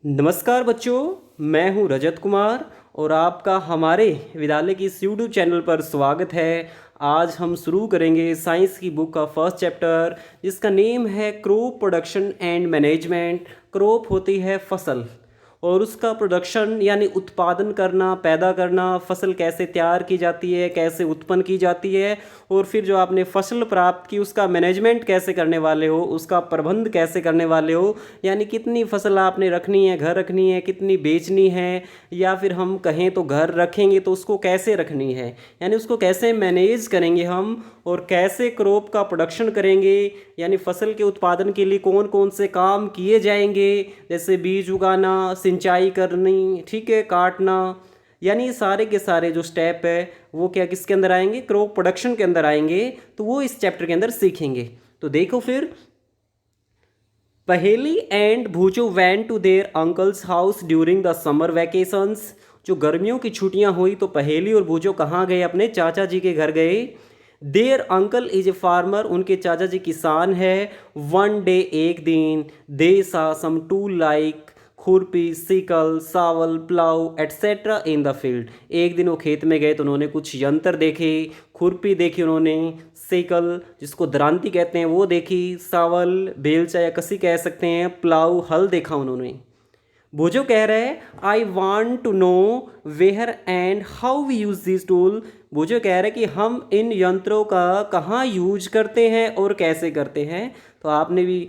नमस्कार बच्चों, मैं हूं रजत कुमार और आपका हमारे विद्यालय की इस यूट्यूब चैनल पर स्वागत है। आज हम शुरू करेंगे साइंस की बुक का फर्स्ट चैप्टर, जिसका नेम है crop production and management. Crop होती है फसल और उसका प्रोडक्शन यानी उत्पादन करना, पैदा करना, फसल कैसे तैयार की जाती है, कैसे उत्पन्न की जाती है, और फिर जो आपने फसल प्राप्त की उसका मैनेजमेंट कैसे करने वाले हो, उसका प्रबंध कैसे करने वाले हो, यानी कितनी फसल आपने रखनी है, घर रखनी है, कितनी बेचनी है, या फिर हम कहें तो घर रखेंगे तो उसको कैसे रखनी है, यानी उसको कैसे मैनेज करेंगे हम, और कैसे क्रॉप का प्रोडक्शन करेंगे, यानी फसल के उत्पादन के लिए कौन कौन से काम किए जाएंगे, जैसे बीज उगाना, सिंचाई करनी, ठीक है, काटना, यानी ये सारे के सारे जो स्टेप है वो क्या किसके अंदर आएंगे, क्रॉप प्रोडक्शन के अंदर आएंगे। तो वो इस चैप्टर के अंदर सीखेंगे। तो देखो फिर, Paheli and Bhujo went to their uncle's house during the summer vacations. जो गर्मियों की छुट्टियां हुई तो पहेली और भूजो कहाँ गए, अपने चाचा जी के घर गए। Their uncle is a farmer, उनके चाचा जी किसान है। वन डे, एक दिन, दे सा सम टूल लाइक खुरपी, sickle, Sawal, plough etcetera in the field. एक दिन वो खेत में गए तो उन्होंने कुछ यंत्र देखे, खुरपी देखी उन्होंने, सिकल जिसको दरांती कहते हैं वो देखी, सावल बेलचा या कसी कह सकते हैं, प्लाउ हल देखा उन्होंने। भोजो कह रहे हैं I want to know where and how we use this tool. भोजो कह रहे हैं कि हम इन यंत्रों का कहाँ यूज करते हैं और कैसे करते हैं। तो आपने भी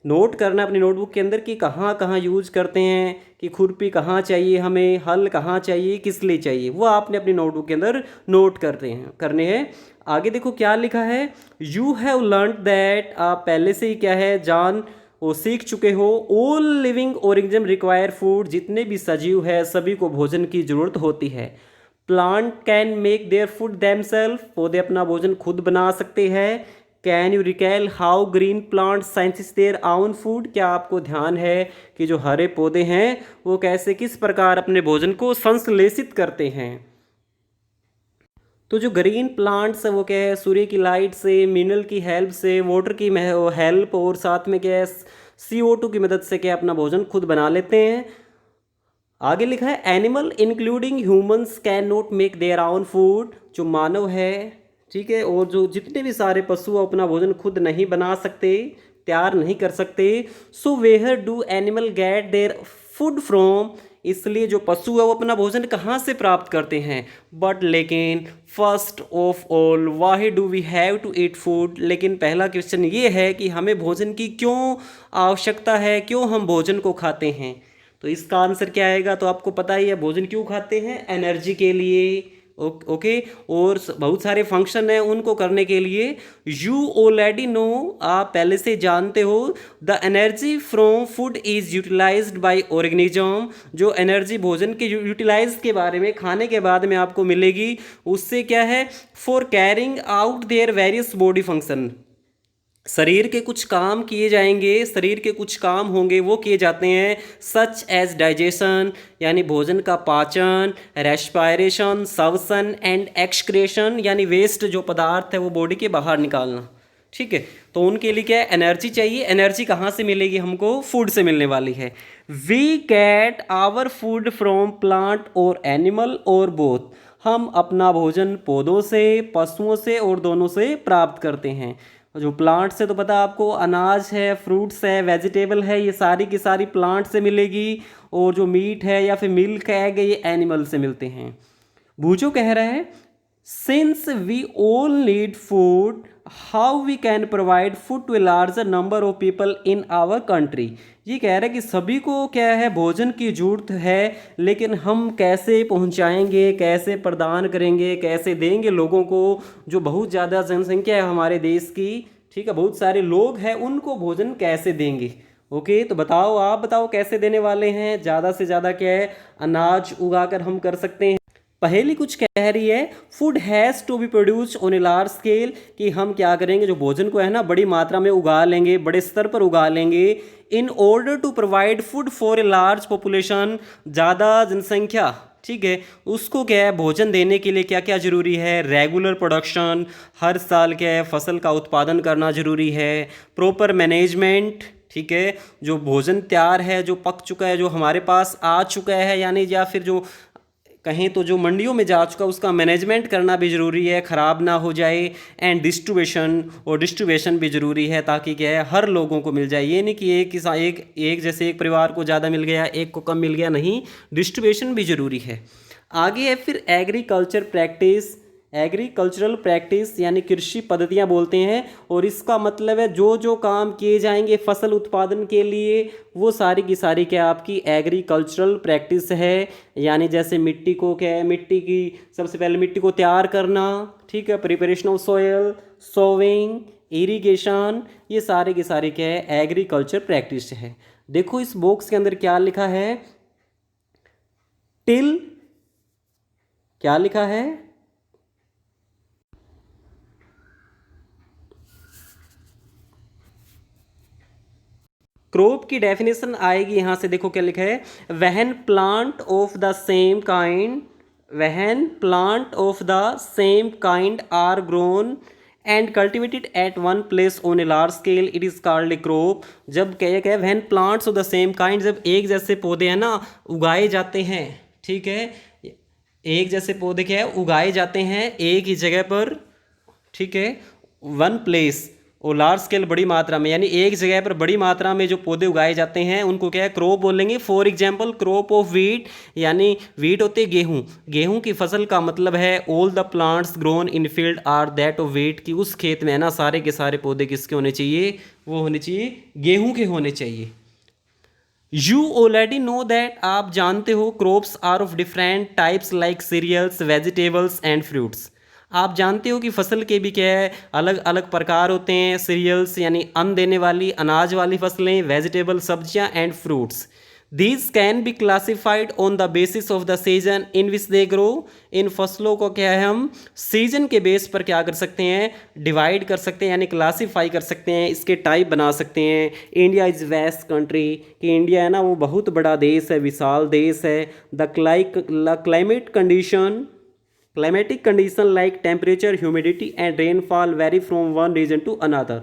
नोट करना अपनी नोटबुक के अंदर कि कहाँ कहाँ यूज करते हैं, कि खुरपी कहाँ चाहिए हमें, हल कहाँ चाहिए, किस लिए चाहिए, वो आपने अपनी नोटबुक के अंदर नोट करने हैं। आगे देखो क्या लिखा है, यू हैव लर्न दैट, आप पहले से ही क्या है जान वो सीख चुके हो, all living organism require food, जितने भी सजीव है सभी को भोजन की जरूरत होती है। Plant can make their food themself, पौधे अपना भोजन खुद बना सकते हैं। Can you recall how green plant synthesise their own food, क्या आपको ध्यान है कि जो हरे पौधे हैं वो कैसे किस प्रकार अपने भोजन को संश्लेषित करते हैं। तो जो ग्रीन प्लांट्स है वो क्या है, सूर्य की लाइट से, मिनरल की हेल्प से, वाटर की हेल्प, और साथ में क्या है CO2 की मदद से क्या अपना भोजन खुद बना लेते हैं। आगे लिखा है animal including humans can not make their own food, जो मानव है, ठीक है, और जो जितने भी सारे पशु अपना भोजन खुद नहीं बना सकते, तैयार नहीं कर सकते। So where do animal get their food from, इसलिए जो पशु है वो अपना भोजन कहाँ से प्राप्त करते हैं। बट लेकिन first of all why do we have to eat food, लेकिन पहला क्वेश्चन ये है कि हमें भोजन की क्यों आवश्यकता है, क्यों हम भोजन को खाते हैं। तो इसका आंसर क्या आएगा, तो आपको पता ही है भोजन क्यों खाते हैं, एनर्जी के लिए। ओके, और बहुत सारे फंक्शन हैं उनको करने के लिए। यू ऑलरेडी नो, आप पहले से जानते हो, the energy from food is utilised by organism, जो एनर्जी भोजन के यूटिलाइज के बारे में खाने के बाद में आपको मिलेगी, उससे क्या है, for carrying out their various body function, शरीर के कुछ काम किए जाएंगे, शरीर के कुछ काम होंगे वो किए जाते हैं, सच एज डाइजेशन यानी भोजन का पाचन, रेस्पायरेशन, श्वसन एंड एक्सक्रेशन यानी वेस्ट जो पदार्थ है वो बॉडी के बाहर निकालना, ठीक है। तो उनके लिए क्या है, एनर्जी चाहिए। एनर्जी कहाँ से मिलेगी हमको, फूड से मिलने वाली है। We get our food from plant और एनिमल और बोथ, हम अपना भोजन पौधों से, पशुओं से और दोनों से प्राप्त करते हैं। जो प्लांट से तो पता आपको, अनाज है, फ्रूट्स है, वेजिटेबल है, ये सारी की सारी प्लांट से मिलेगी, और जो मीट है या फिर मिल्क है ये एनिमल से मिलते हैं। भूजो कह रहा है since we all need food how we can provide food to a larger number of people in our country. ये कह रहा है कि सभी को क्या है, भोजन की जरूरत है, लेकिन हम कैसे पहुंचाएंगे, कैसे प्रदान करेंगे, कैसे देंगे लोगों को, जो बहुत ज़्यादा जनसंख्या है हमारे देश की, ठीक है, बहुत सारे लोग हैं, उनको भोजन कैसे देंगे। ओके, तो बताओ, आप बताओ कैसे देने वाले हैं। ज़्यादा से ज़्यादा क्या है, अनाज उगाकर हम कर सकते हैं। पहेली कुछ कह रही है food has to be produced on a large scale, कि हम क्या करेंगे, जो भोजन को है ना बड़ी मात्रा में उगा लेंगे, बड़े स्तर पर उगा लेंगे, in order to provide food for a large population, ज़्यादा जनसंख्या, ठीक है, उसको क्या है भोजन देने के लिए क्या क्या जरूरी है, रेगुलर प्रोडक्शन, हर साल क्या है फसल का उत्पादन करना जरूरी है, प्रॉपर मैनेजमेंट, ठीक है, जो भोजन तैयार है, जो पक चुका है, जो हमारे पास आ चुका है, यानी या फिर जो कहें तो जो मंडियों में जा चुका, उसका मैनेजमेंट करना भी ज़रूरी है, ख़राब ना हो जाए। एंड डिस्ट्रीब्यूशन भी ज़रूरी है, ताकि क्या है हर लोगों को मिल जाए। ये नहीं कि एक जैसे एक परिवार को ज़्यादा मिल गया, एक को कम मिल गया, नहीं, डिस्ट्रीब्यूशन भी ज़रूरी है। आगे है फिर एग्रीकल्चरल प्रैक्टिस यानी कृषि पद्धतियाँ बोलते हैं, और इसका मतलब है जो जो काम किए जाएंगे फसल उत्पादन के लिए, वो सारी की सारी क्या आपकी एग्रीकल्चरल प्रैक्टिस है। यानी जैसे मिट्टी को क्या है, मिट्टी की सबसे पहले मिट्टी को तैयार करना, ठीक है, preparation of soil, sowing, irrigation, ये सारे के सारे क्या है एग्रीकल्चर प्रैक्टिस है। देखो इस बॉक्स के अंदर क्या लिखा है, टिल, क्या लिखा है, क्रॉप की डेफिनेशन आएगी यहाँ से। देखो क्या लिखा है, when plant of the same kind are grown and cultivated at one place on a large scale, it is called a crop. जब क्या है when plants of the same kind, जब एक जैसे पौधे हैं ना उगाए जाते हैं, ठीक है, एक जैसे पौधे क्या है उगाए जाते हैं एक ही जगह पर, ठीक है, वन प्लेस और लार्ज स्केल बड़ी मात्रा में, यानी एक जगह पर बड़ी मात्रा में जो पौधे उगाए जाते हैं उनको क्या है क्रॉप बोलेंगे। For example crop of wheat, यानी वीट होते हैं गेहूं, गेहूं की फसल का मतलब है all the plants grown in field are that of wheat, कि उस खेत में है ना सारे के सारे पौधे किसके होने चाहिए, वो होने चाहिए गेहूं के होने चाहिए। यू ऑलरेडी नो दैट, आप जानते हो, crops are of different types like cereals, vegetables and fruits. आप जानते हो कि फसल के भी क्या है अलग अलग प्रकार होते हैं, सीरियल्स यानी अन्न देने वाली अनाज वाली फसलें, वेजिटेबल सब्जियां and fruits. These can be classified on the basis of the season in which they grow. इन फसलों को क्या है हम सीजन के बेस पर क्या कर सकते हैं, डिवाइड कर सकते हैं, यानी क्लासीफाई कर सकते हैं, इसके टाइप बना सकते हैं। इंडिया इज़ वेस्ट कंट्री, कि इंडिया है ना वो बहुत बड़ा देश है, विशाल देश है। The climatic condition like temperature, humidity and rainfall vary from one region to another,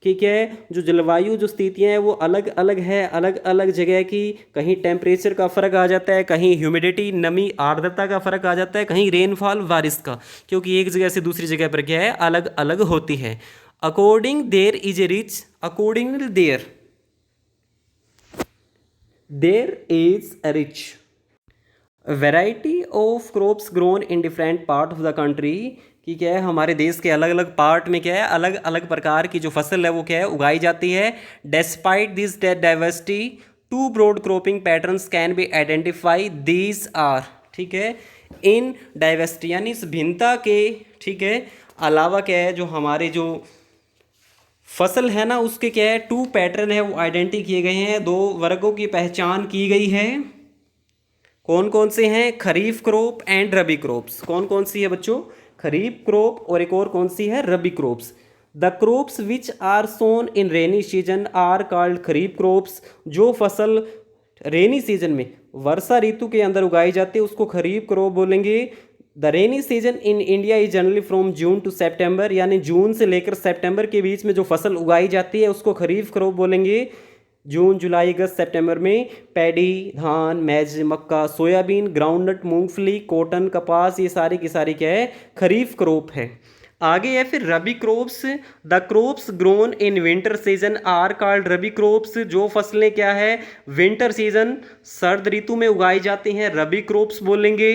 कि क्या है जो जलवायु जो स्थितियाँ हैं वो अलग अलग है, अलग अलग जगह की। कहीं टेम्परेचर का फ़र्क आ जाता है, कहीं ह्यूमिडिटी नमी आर्द्रता का फ़र्क आ जाता है, कहीं रेनफॉल बारिश का, क्योंकि एक जगह से दूसरी जगह पर क्या है अलग अलग होती है। According there is a rich, according there is a rich variety of crops grown in different part of the country, कि क्या है हमारे देश के अलग अलग पार्ट में क्या है अलग अलग प्रकार की जो फसल है वो क्या है उगाई जाती है। Despite this diversity two broad cropping patterns can be identify, these are, ठीक है, इन डाइवर्सिटी यानी इस भिन्नता के, ठीक है, अलावा क्या है जो हमारे जो फसल है ना उसके क्या है टू पैटर्न है वो आइडेंटिटी किए गए हैं, दो वर्गों की पहचान की गई है। कौन कौन से हैं, खरीफ क्रॉप एंड रबी क्रॉप्स। कौन कौन सी है बच्चों, खरीफ क्रॉप और एक और कौन सी है rabi crops. The crops which are sown in rainy season are called kharif crops. जो फसल रेनी सीजन में वर्षा ऋतु के अंदर उगाई जाती है उसको खरीफ क्रॉप बोलेंगे। The rainy season in India is generally from June to September, यानी जून से लेकर सितंबर के बीच में जो फसल उगाई जाती है उसको खरीफ क्रॉप बोलेंगे। जून जुलाई अगस्त सितंबर में पैडी, धान, मैज, मक्का, सोयाबीन, ग्राउंडनट, मूंगफली, कॉटन, कपास, ये सारी की सारी क्या है खरीफ क्रॉप है। आगे है फिर rabi crops. The crops grown in winter season are called rabi crops. जो फसलें क्या है विंटर सीजन सर्द ऋतु में उगाई जाती हैं रबी क्रॉप्स बोलेंगे।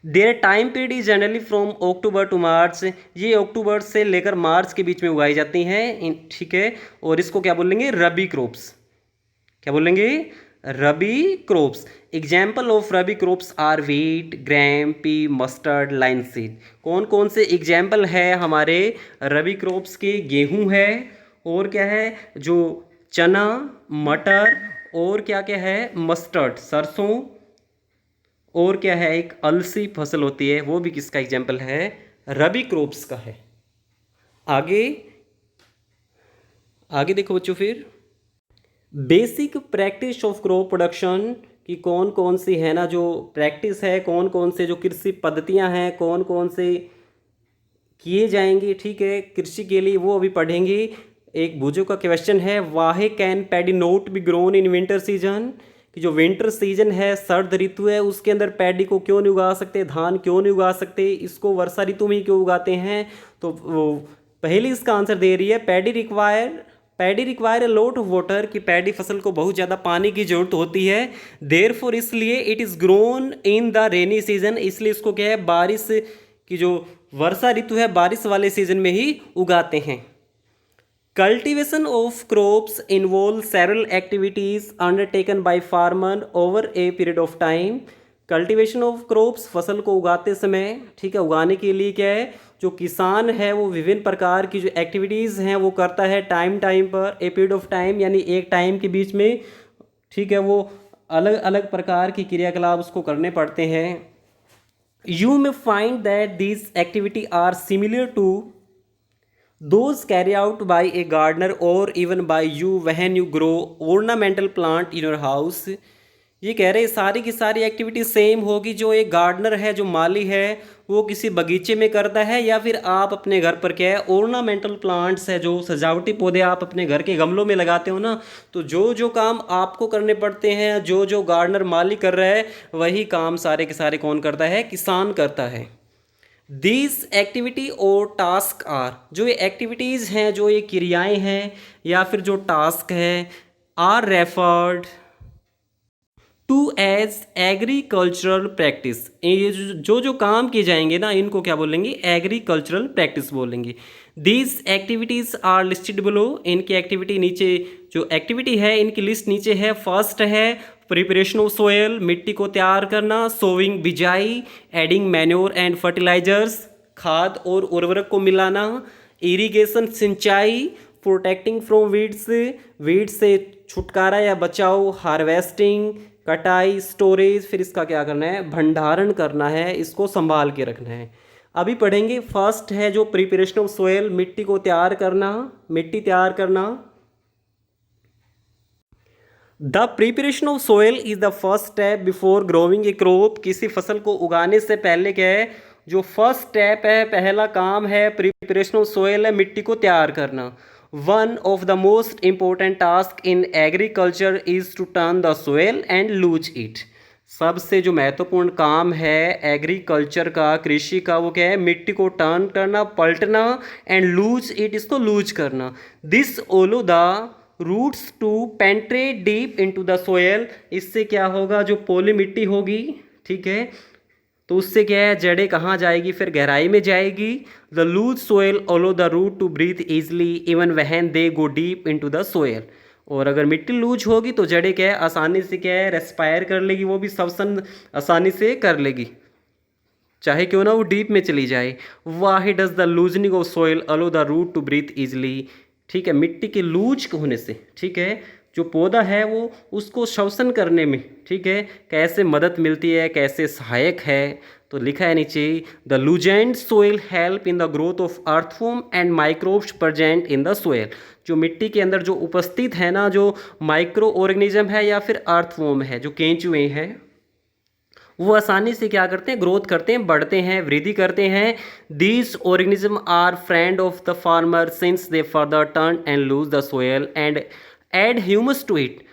Their time period is generally from October to March. ये अक्टूबर से लेकर मार्च के बीच में उगाई जाती हैं, ठीक है, और इसको क्या बोलेंगे रबी क्रॉप्स। क्या बोलेंगे rabi crops. Example of rabi crops are wheat, gram, pea, mustard, linseed. कौन कौन से एग्जाम्पल है हमारे रबी क्रॉप्स के, गेहूं है और क्या है जो चना, मटर और क्या क्या है मस्टर्ड, सरसों, और क्या है एक अलसी फसल होती है वो भी किसका एग्जाम्पल है रबी क्रॉप्स का है। आगे आगे देखो बच्चों फिर basic practice of crop production, कि कौन कौन सी है ना जो प्रैक्टिस है, कौन कौन से जो कृषि पद्धतियां हैं, कौन कौन से किए जाएंगे, ठीक है, कृषि के लिए वो अभी पढ़ेंगे। एक बुजो का क्वेश्चन है, why can paddy not be grown in winter season, कि जो विंटर सीजन है, सर्द ऋतु है, उसके अंदर पैडी को क्यों नहीं उगा सकते, धान क्यों नहीं उगा सकते, इसको वर्षा ऋतु में ही क्यों उगाते हैं। तो वो पहली इसका आंसर दे रही है, paddy require a lot of water, कि पैडी फसल को बहुत ज़्यादा पानी की जरूरत होती है। देयरफॉर इसलिए it is grown in the rainy season, इसलिए इसको क्या है, बारिश की जो वर्षा ऋतु है, बारिश वाले सीजन में ही उगाते हैं। Cultivation of crops involve several activities undertaken by farmer over a period of time. Cultivation of crops, फसल को उगाते समय, ठीक है, उगाने के लिए क्या है, जो किसान है वो विभिन्न प्रकार की जो एक्टिविटीज़ हैं वो करता है टाइम पर, ए पीरियड ऑफ टाइम, यानी एक टाइम के बीच में, ठीक है, वो अलग अलग प्रकार की क्रियाकलाप उसको करने पड़ते हैं। You may find that these activity are similar to those carry out by a gardener or even by you when you grow ornamental plant in your house। ये कह रहे हैं सारी की सारी एक्टिविटी सेम होगी जो एक गार्डनर है, जो माली है, वो किसी बगीचे में करता है, या फिर आप अपने घर पर क्या है, ऑर्नामेंटल प्लांट्स है, जो सजावटी पौधे आप अपने घर के गमलों में लगाते हो ना, तो जो जो काम आपको करने पड़ते हैं, जो जो गार्डनर माली कर रहा है, वही काम सारे के सारे कौन करता है, किसान करता है। दिस एक्टिविटी और टास्क आर, जो ये एक्टिविटीज़ हैं, जो ये क्रियाएं हैं या फिर जो टास्क है, are referred to as agricultural practice. ये जो जो काम किए जाएंगे ना, इनको क्या बोलेंगे, एग्रीकल्चरल प्रैक्टिस बोलेंगे। These activities are listed below, इनकी एक्टिविटी नीचे, जो एक्टिविटी है इनकी लिस्ट नीचे है। फर्स्ट है प्रिपरेशन ऑफ सोयल, मिट्टी को तैयार करना, सोविंग बिजाई, एडिंग मैन्योर एंड फर्टिलाइजर्स, खाद और उर्वरक को मिलाना, इरिगेशन सिंचाई, प्रोटेक्टिंग फ्रॉम वीड्स से छुटकारा या बचाव, हार्वेस्टिंग कटाई, स्टोरेज, फिर इसका क्या करना है, भंडारण करना है, इसको संभाल के रखना है। अभी पढ़ेंगे। फर्स्ट है जो प्रिपरेशन ऑफ सोयल, मिट्टी को तैयार करना, मिट्टी तैयार करना। The preparation of soil is the first step before growing A crop. किसी फसल को उगाने से पहले क्या है, जो फर्स्ट स्टेप है, पहला काम है प्रिपरेशन ऑफ सोयल है, मिट्टी को तैयार करना। One of the most important tasks in agriculture is to turn the soil and lose it। सबसे जो महत्वपूर्ण काम है एग्रीकल्चर का, कृषि का, वो क्या है, मिट्टी को टर्न करना, पलटना, एंड लूज इट, इसको लूज करना। This allow the roots to penetrate deep into the soil. इससे क्या होगा, जो पोली मिट्टी होगी, ठीक है, तो उससे क्या है, जड़ें कहाँ जाएगी, फिर गहराई में जाएगी। The loose soil allow the root to breathe easily even when they go deep into the soil. और अगर मिट्टी लूज होगी तो जड़ें क्या है, आसानी से क्या है, रेस्पायर कर लेगी, वो भी श्वसन आसानी से कर लेगी, चाहे क्यों ना वो डीप में चली जाए। Why does the loosening of soil allow the root to breathe easily. ठीक है, मिट्टी के लूज होने से, ठीक है, जो पौधा है वो उसको श्वसन करने में, ठीक है, कैसे मदद मिलती है, कैसे सहायक है। तो लिखा है नीचे, the loosened soil help in the growth of earthworm and microbes present in the soil. जो मिट्टी के अंदर जो उपस्थित है ना, जो माइक्रो ऑर्गेनिज्म है या फिर अर्थवॉर्म है, जो केंचुए हैं, वो आसानी से क्या करते हैं, ग्रोथ करते हैं, बढ़ते हैं, वृद्धि करते हैं। These organism are friend of the farmer since they further turn and loose the soil and add humus to it.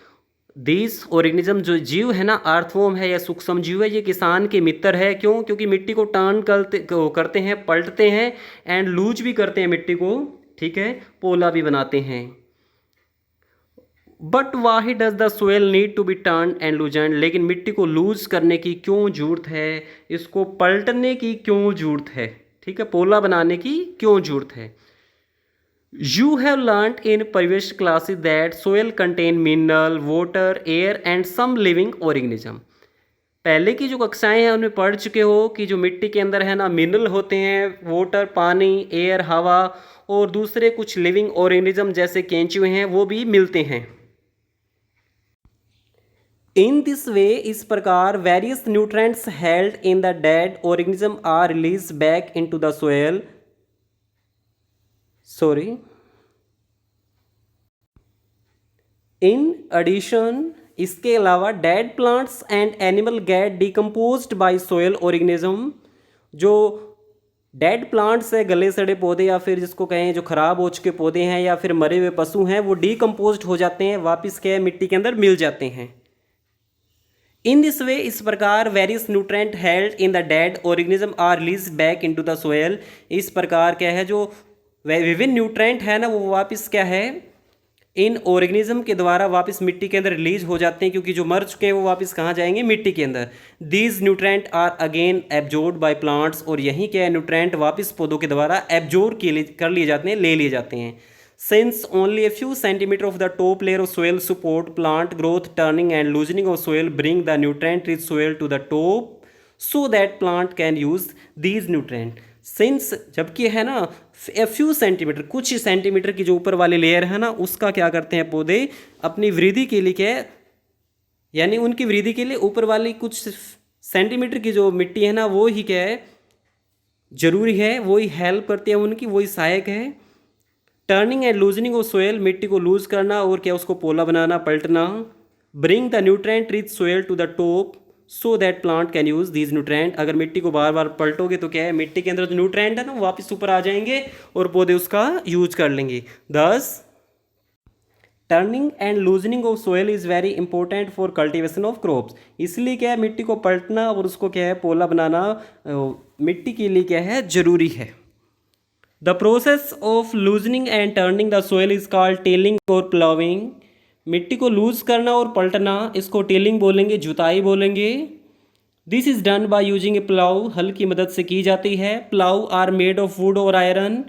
These organism, जो जीव है ना, अर्थवॉर्म है या सूक्ष्म जीव है, ये किसान के मित्र है। क्यों? क्योंकि मिट्टी को टर्न करते हैं, पलटते हैं, एंड लूज भी करते हैं मिट्टी को, ठीक है, पोला भी बनाते हैं। But why does the soil need to be turn and loosened. लेकिन मिट्टी को लूज करने की क्यों जरूरत है, इसको पलटने की क्यों जरूरत है, ठीक है, पोला बनाने की क्यों जरूरत है। You have learnt in previous classes that soil contain mineral, water, air and some living organism। पहले की जो कक्षाएं हैं उनमें पढ़ चुके हो कि जो मिट्टी के अंदर है ना, मिनरल होते हैं, वाटर पानी, एयर हवा, और दूसरे कुछ लिविंग ऑर्गेनिज्म जैसे केंचुए हैं वो भी मिलते हैं। इन दिस वे, इस प्रकार, various nutrients held in the dead organism are release back into the soil. In addition, इसके अलावा dead plants and animal get decomposed by soil organism. जो डेड प्लांट्स है, गले सड़े पौधे या फिर जिसको कहें जो खराब हो चुके पौधे हैं या फिर मरे हुए पशु हैं, वो डीकम्पोज्ड हो जाते हैं, वापस क्या है मिट्टी के अंदर मिल जाते हैं। इन दिस वे, इस प्रकार various nutrient held in the dead organism are release back into the soil. इस प्रकार क्या है जो विभिन्न न्यूट्रेंट है ना, वो वापस क्या है इन ऑर्गेनिज्म के द्वारा वापस मिट्टी के अंदर रिलीज हो जाते हैं, क्योंकि जो मर चुके हैं वो वापस कहाँ जाएंगे, मिट्टी के अंदर। These nutrient are again absorbed by plants, और यहीं क्या है न्यूट्रेंट वापस पौधों के द्वारा एब्जॉर्ब कर लिए जाते हैं, ले लिए जाते हैं। Since only a few centimeters of the top layer of soil support plant growth, turning and loosening of soil bring the nutrient-rich soil to the top, so that plant can use these nutrient. Since जबकि है ना a few centimetre, कुछ ही centimetre की जो ऊपर वाली layer है ना, उसका क्या करते हैं पौधे अपनी वृद्धि के लिए, क्या है यानी उनकी वृद्धि के लिए ऊपर वाली कुछ सेंटीमीटर की जो मिट्टी है ना, वो ही क्या है जरूरी है, वो ही हेल्प करती है उनकी, वही सहायक है। Turning and loosening of soil, मिट्टी को लूज करना और क्या उसको पोला बनाना, पलटना। Bring the nutrient rich soil to the top so that plant can use these nutrient. अगर मिट्टी को बार बार पलटोगे तो क्या है मिट्टी के अंदर जो न्यूट्रेंट है ना, वो वापस ऊपर आ जाएंगे और पौधे उसका यूज कर लेंगे। दस turning and loosening of soil is very important for cultivation of crops. इसलिए क्या है मिट्टी को पलटना और उसको क्या है पोला बनाना मिट्टी के लिए क्या है जरूरी है। The process of loosening and turning the soil is called tilling और प्लाविंग। मिट्टी को लूज करना और पलटना, इसको टिलिंग बोलेंगे, जुताई बोलेंगे। This is done by using a plough, हल की मदद से की जाती है। Plough are made of wood और आयरन,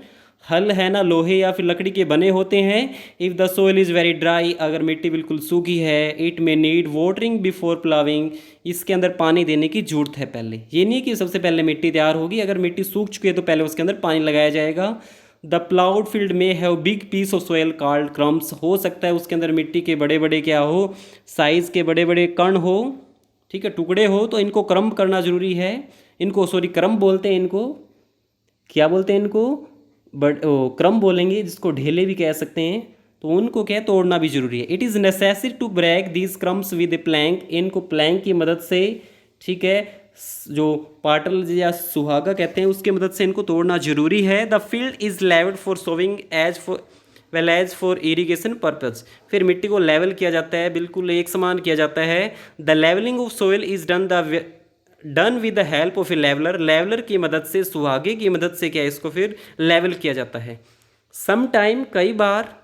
हल है ना लोहे या फिर लकड़ी के बने होते हैं। If the soil is very dry, अगर मिट्टी बिल्कुल सूखी है, it may need watering before ploughing, इसके अंदर पानी देने की जरूरत है पहले। ये नहीं कि सबसे पहले मिट्टी तैयार होगी, अगर मिट्टी सूख चुकी है तो पहले उसके अंदर पानी लगाया जाएगा। द प्लाउड फील्ड में have big piece of soil called crumbs, हो सकता है उसके अंदर मिट्टी के बड़े बड़े क्या हो, साइज़ के बड़े बड़े कण हो, ठीक है, टुकड़े हो, तो इनको क्रम करना जरूरी है। इनको क्रम बोलते हैं, इनको क्या बोलते हैं, इनको क्रम बोलेंगे, जिसको ढेले भी कह सकते हैं। तो उनको क्या तोड़ना भी जरूरी है। It is necessary to break these crumbs with a plank, इनको प्लैंक की मदद से, ठीक है, जो पाटल या सुहागा कहते हैं उसके मदद से इनको तोड़ना जरूरी है। The field is levelled for sowing as for irrigation purpose, फिर मिट्टी को लेवल किया जाता है, बिल्कुल एक समान किया जाता है। The levelling of soil is done with the help of a leveller, leveller की मदद से, सुहागे की मदद से क्या इसको फिर लेवल किया जाता है। सम टाइम, कई बार,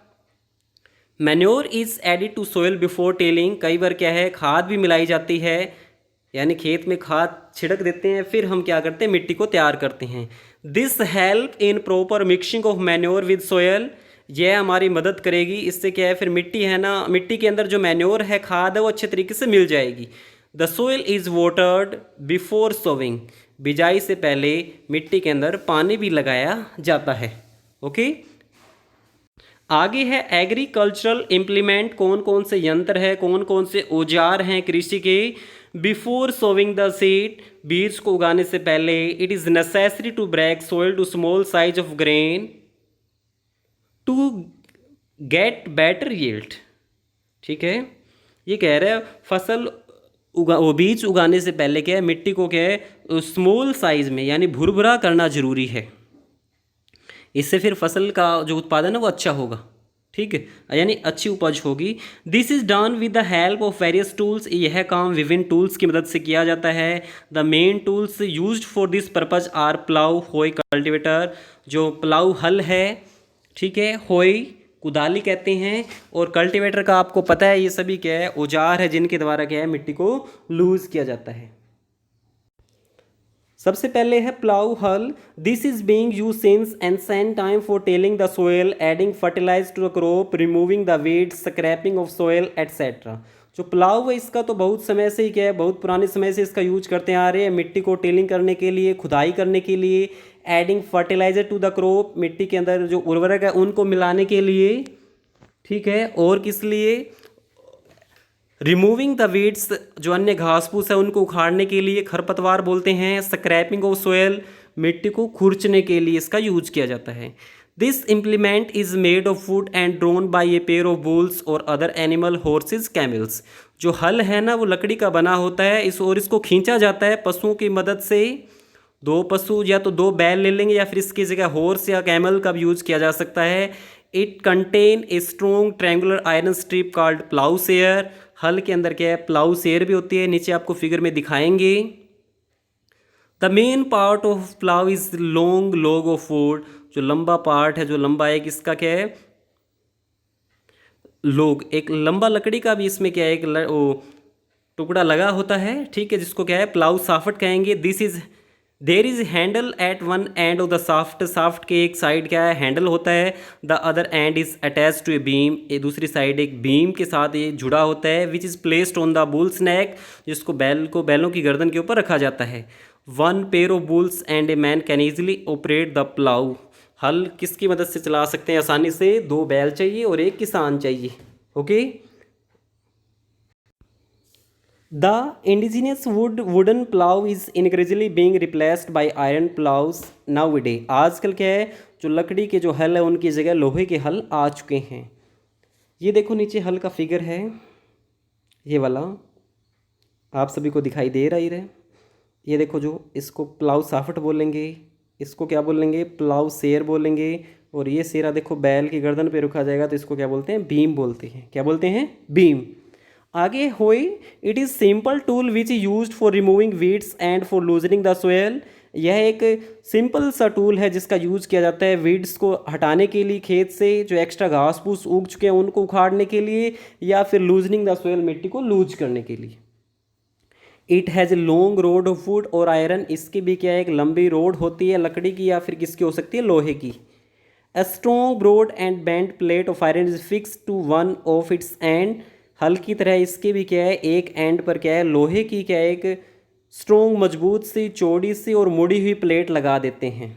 manure is added to soil before tilling, कई बार क्या है खाद भी मिलाई जाती है, यानी खेत में खाद छिड़क देते हैं, फिर हम क्या करते हैं मिट्टी को तैयार करते हैं। This help in proper mixing of manure with soil, यह हमारी मदद करेगी, इससे क्या है फिर मिट्टी है ना, मिट्टी के अंदर जो मैन्योर है, खाद है, वो अच्छे तरीके से मिल जाएगी। The soil is watered before sowing, बिजाई से पहले मिट्टी के अंदर पानी भी लगाया जाता है। ओके, आगे है एग्रीकल्चरल इम्प्लीमेंट, कौन कौन से यंत्र है, कौन कौन से औजार हैं कृषि के। बिफोर सोविंग द सीड, बीज को उगाने से पहले, it is necessary to break soil to small size of grain to get better yield, ठीक है। ये कह रहे हैं फसल वो बीज उगाने से पहले क्या है मिट्टी को क्या है स्मॉल साइज में यानी भुरभुरा करना जरूरी है, इससे फिर फसल का जो उत्पादन है वो अच्छा होगा, ठीक है, यानी अच्छी उपज होगी। This is done with the help of various tools, यह काम विभिन्न टूल्स की मदद से किया जाता है। The main tools used for this purpose are plough, hoe, cultivator, जो प्लाउ हल है, ठीक है, होय कुदाली कहते हैं, और कल्टीवेटर का आपको पता है ये सभी क्या है औजार है जिनके द्वारा क्या है मिट्टी को लूज किया जाता है। सबसे पहले है प्लाउ हल, this is being used since ancient time for tilling the soil, adding fertiliser to the crop, removing the weeds, scraping off soil etcetera. जो प्लाउ है इसका तो बहुत समय से ही क्या है, बहुत पुराने समय से इसका यूज करते आ रहे हैं, मिट्टी को टेलिंग करने के लिए, खुदाई करने के लिए, adding fertiliser to the crop, मिट्टी के अंदर जो उर्वरक है उनको मिलाने के लिए, ठीक है, और किस लिए, रिमूविंग द वीड्स, जो अन्य घास फूस है उनको उखाड़ने के लिए, खरपतवार बोलते हैं, स्क्रैपिंग ऑफ सोयल, मिट्टी को खुरचने के लिए इसका यूज किया जाता है। This implement is made of would and drone by a pair of bulls और अदर एनिमल, हॉर्सेज, कैमल्स। जो हल है ना वो लकड़ी का बना होता है, इसको खींचा जाता है पशुओं की मदद से, दो पशु या तो दो बैल ले लेंगे या फिर इसकी जगह हॉर्स या कैमल का भी यूज किया जा सकता है। It contain a strong triangular iron strip called plough share. हल के अंदर क्या है, प्लाउ शेयर भी होती है, नीचे आपको फिगर में दिखाएंगे। The main part of plough is long log of would. जो लंबा पार्ट है, जो लंबा एक इसका क्या है, लोग, एक लंबा लकड़ी का भी इसमें क्या है, एक टुकड़ा लगा होता है, ठीक है, जिसको क्या है प्लाउ साफ्ट कहेंगे। This is there is handle at one end of the shaft. Shaft के एक साइड क्या है, हैंडल होता है। The other end is attach to a beam. ये दूसरी साइड एक बीम के साथ ये जुड़ा होता है। Which is placed on the bull's neck, जिसको बैलों की गर्दन के ऊपर रखा जाता है। One pair of bulls and a man can easily operate the plough. हल किसकी मदद से चला सकते हैं आसानी से, दो बैल चाहिए और एक किसान चाहिए। Okay. The indigenous wooden plow is increasingly being replaced by iron plows nowadays। आजकल क्या है, जो लकड़ी के जो हल है उनकी जगह लोहे के हल आ चुके हैं। ये देखो नीचे हल का फिगर है, ये वाला आप सभी को दिखाई दे रहा ही रहे। ये देखो, जो इसको प्लाउ साफ्ट बोलेंगे, इसको क्या बोलेंगे, प्लाउ शेर बोलेंगे। और ये शेरा देखो बैल की गर्दन पे रखा जाएगा तो इसको क्या बोलते हैं, बीम बोलते हैं। क्या बोलते हैं, बीम। आगे होई, it is simple tool which used for removing weeds and for loosening the soil. यह एक सिंपल सा टूल है जिसका यूज़ किया जाता है वीड्स को हटाने के लिए, खेत से जो एक्स्ट्रा घास फूस उग चुके हैं उनको उखाड़ने के लिए, या फिर लूजनिंग द सोयल, मिट्टी को लूज करने के लिए। It has a long road of wood और आयरन। इसकी भी क्या है, एक लंबी रोड होती है लकड़ी की या फिर किसकी हो सकती है, लोहे की। A strong broad and bent plate of iron is fixed to one of its end। हल की तरह इसके भी क्या है, एक एंड पर क्या है, लोहे की क्या है, एक स्ट्रॉन्ग मजबूत सी चौड़ी सी और मुड़ी हुई प्लेट लगा देते हैं।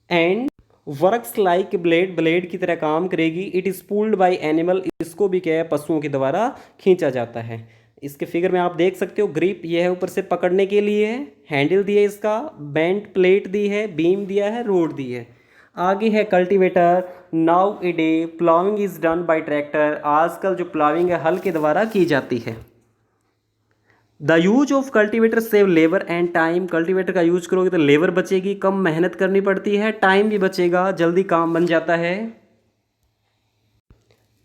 And works like blade, blade की तरह काम करेगी। It is pulled bye animal. इसको भी क्या है, पशुओं के द्वारा खींचा जाता है। इसके फिगर में आप देख सकते हो, ग्रिप ये है ऊपर से पकड़ने के लिए है, हैंडल दिया है इसका, बेंट प्लेट दी है, बीम दिया है, रोड दी है। आगे है cultivator. Now a day ploughing is done bye tractor. आजकल जो प्लाविंग है हल के द्वारा की जाती है। The use of cultivator save labour and time. Cultivator का यूज करोगे तो लेबर बचेगी, कम मेहनत करनी पड़ती है, टाइम भी बचेगा, जल्दी काम बन जाता है।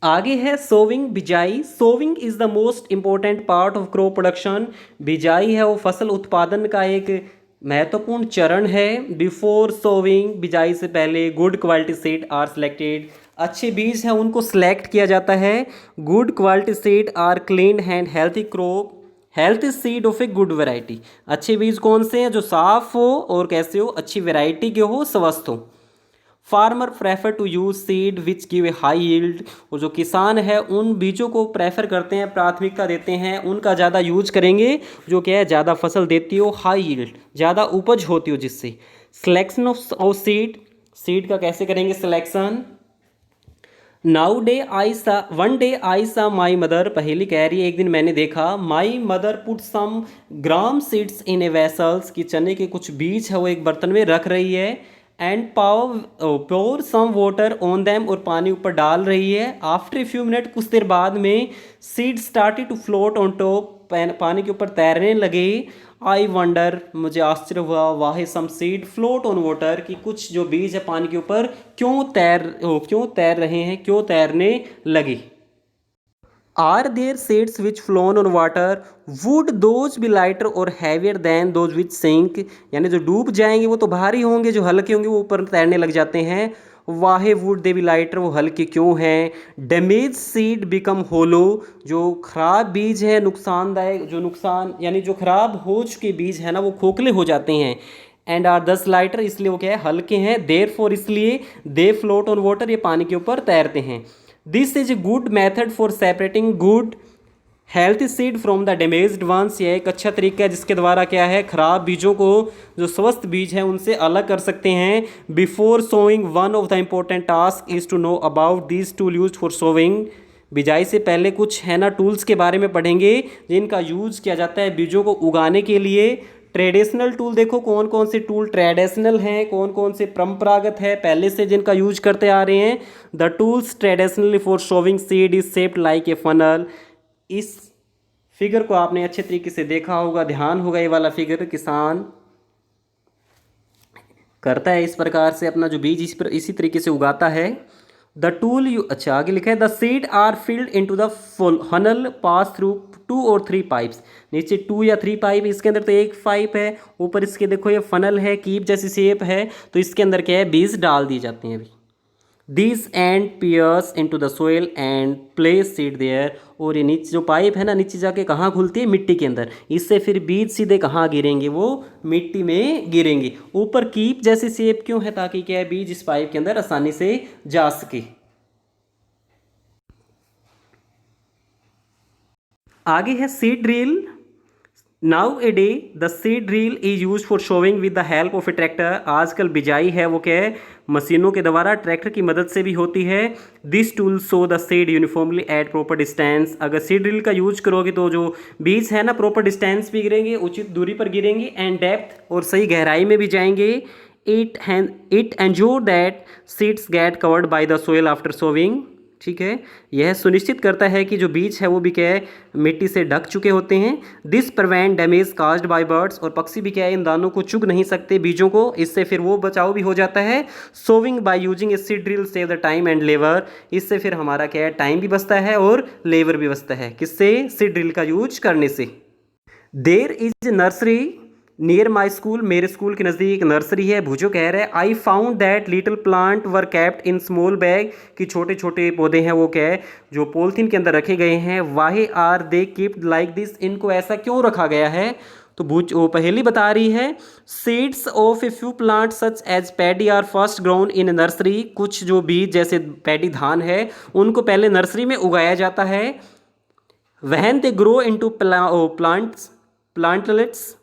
आगे है सोविंग, बिजाई। Sowing is the most important part of crop production. बिजाई है वो फसल उत्पादन का एक महत्वपूर्ण चरण है। बिफोर सोविंग, बिजाई से पहले, good quality seed are selected. अच्छे बीज हैं उनको सिलेक्ट किया जाता है। Good quality seed are clean and healthy crop, health seed of a good variety. अच्छे बीज कौन से हैं, जो साफ हो और कैसे हो, अच्छी वैरायटी के हो, स्वस्थ हो। Farmer prefer to use seed which give a high yield. और जो किसान है उन बीजों को प्रेफर करते हैं, प्राथमिकता देते हैं, उनका ज़्यादा यूज करेंगे जो क्या है, ज़्यादा फसल देती हो, हाई यील्ड, ज़्यादा उपज होती हो जिससे। सिलेक्शन ऑफ सीड, सीड का कैसे करेंगे सिलेक्शन। वन डे आई सा माई मदर। पहेली कह रही है, एक दिन मैंने देखा, my mother put some gram seeds in a vessels, कि चने के कुछ बीज है वो एक बर्तन में रख रही है। And pour some water on them, और पानी ऊपर डाल रही है। आफ्टर ए फ्यू मिनट, कुछ देर बाद में, seed started to float on top, पानी के ऊपर तैरने लगे। आई वंडर, मुझे आश्चर्य हुआ, वाह सम सीड फ्लोट ऑन वाटर, कि कुछ जो बीज है पानी के ऊपर क्यों तैर रहे हैं, क्यों तैरने लगे। Are there seeds which float on water, would those be lighter और heavier than those which sink. यानी जो डूब जाएंगे वो तो भारी होंगे, जो हल्के होंगे वो ऊपर तैरने लग जाते हैं। वाहे वुड दे बी लाइटर, वो हल्के क्यों हैं। डैमेज सीड बिकम होलो, जो खराब बीज है, नुकसानदायक, जो नुकसान यानी जो खराब हो चुके बीज है ना वो खोखले हो जाते हैं। एंड आर 10 लाइटर, इसलिए वो क्या है, हल्के हैं। देयर फॉर, इसलिए, दे फ्लोट ऑन वाटर, ये पानी के ऊपर तैरते हैं। This is a good method for separating good health seed from the damaged ones. यह एक अच्छा तरीका है जिसके द्वारा क्या है, खराब बीजों को जो स्वस्थ बीज हैं उनसे अलग कर सकते हैं। Before sowing, one of the important task is to know about this tool use for sowing. बिजाई से पहले कुछ है ना टूल्स के बारे में पढ़ेंगे जिनका यूज किया जाता है बीजों को उगाने के लिए। ट्रेडिशनल टूल देखो कौन कौन से टूल ट्रेडिशनल हैं, कौन कौन से परंपरागत है पहले से जिनका यूज करते आ रहे हैं। The tools traditionally for sowing seed is shaped like a funnel. इस फिगर को आपने अच्छे तरीके से देखा होगा, ध्यान होगा ये वाला फिगर, किसान करता है इस प्रकार से अपना जो बीज इसी तरीके से उगाता है। द टूल यू, अच्छा आगे लिखा है the seed are filled into the funnel pass through 2 और 3 पाइप्स। नीचे 2 या 3 पाइप, इसके अंदर तो एक पाइप है, ऊपर इसके देखो ये फनल है, कीप जैसी शेप है, तो इसके अंदर क्या है बीज डाल दिए जाते हैं अभी। This end pierce into the soil and place seed there. और ये नीचे जो पाइप है ना, नीचे जाके कहाँ खुलती है, मिट्टी के अंदर। इससे फिर बीज सीधे कहाँ गिरेंगे, वो मिट्टी में गिरेंगे। ऊपर कीप जैसी शेप क्यों है, ताकि क्या है बीज इस पाइप के अंदर आसानी से जा सके। आगे है seed drill. Now a day the seed drill is use for showing with the help of A tractor. आजकल बिजाई है वो क्या है, मशीनों के द्वारा, ट्रैक्टर की मदद से भी होती है। This tool so the seed uniformly eight proper distance. अगर सीड ड्रिल का यूज करोगे तो जो बीज है ना प्रॉपर डिस्टेंस भी गिरेंगे, उचित दूरी पर गिरेंगे, एंड डेप्थ और सही गहराई में भी जाएंगे। It ensure that seeds get covered by the soil after sowing. ठीक है, यह सुनिश्चित करता है कि जो बीज है वो भी क्या है मिट्टी से ढक चुके होते हैं। This prevent damage caused by birds. और पक्षी भी क्या है इन दानों को चुग नहीं सकते बीजों को, इससे फिर वो बचाव भी हो जाता है। Sowing bye using a seed drill save the time and labour. इससे फिर हमारा क्या है टाइम भी बचता है और लेबर भी बचता है, किससे, सीड ड्रिल का यूज करने से। There is nursery near my school. मेरे स्कूल के नज़दीक नर्सरी है। भुजो कह रहे हैं I found that little plant were kept in small bag. कि छोटे छोटे पौधे हैं वो क्या है जो पॉलिथीन के अंदर रखे गए हैं। Why are they keeped like this. इनको ऐसा क्यों रखा गया है, तो भुज वो पहली बता रही है। Seeds of a few plant such as paddy are first grown in nursery. कुछ जो बीज जैसे पैडी धान है उनको पहले नर्सरी में उगाया जाता है। When they grow into plantlets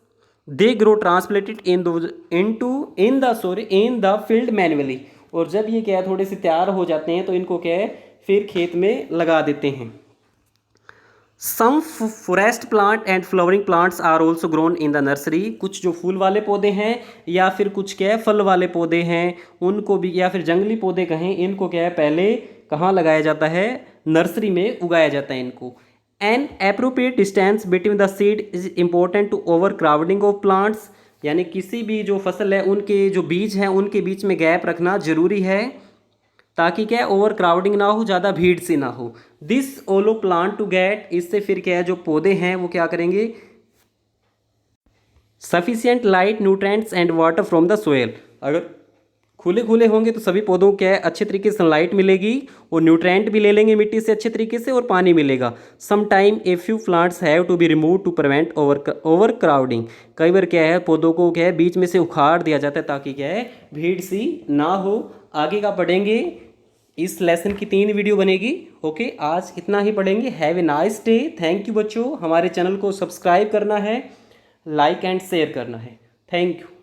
they grow transplanted in the field manually. और जब ये क्या है थोड़े से तैयार हो जाते हैं तो इनको क्या है फिर खेत में लगा देते हैं। Some forest plant and flowering plants are also grown in the nursery. कुछ जो फूल वाले पौधे हैं या फिर कुछ क्या है फल वाले पौधे हैं उनको भी, या फिर जंगली पौधे कहें, इनको क्या है पहले कहाँ लगाया जाता है, नर्सरी में उगाया जाता है इनको। An appropriate distance between the seed is important to overcrowding of plants. यानी किसी भी जो फसल है उनके जो बीज हैं उनके बीच में गैप रखना जरूरी है, ताकि क्या ओवर क्राउडिंग ना हो, ज़्यादा भीड़ से ना हो। दिस ओलो प्लांट टू गेट। इससे फिर क्या है जो पौधे हैं वो क्या करेंगे, sufficient light, nutrients and water from the soil. अगर खुले खुले होंगे तो सभी पौधों को क्या है अच्छे तरीके से सनलाइट मिलेगी और न्यूट्रेंट भी ले लेंगे मिट्टी से अच्छे तरीके से और पानी मिलेगा। Some time a few plants have to be remove to prevent overcrowding. कई बार क्या है पौधों को क्या है बीच में से उखाड़ दिया जाता है ताकि क्या है भीड़ सी ना हो। आगे का पढ़ेंगे, इस लेसन की 3 वीडियो बनेगी। ओके, आज इतना ही पढ़ेंगे। Have a nice day. Thank you बच्चों। हमारे चैनल को सब्सक्राइब करना है, लाइक एंड शेयर करना है। Thank you.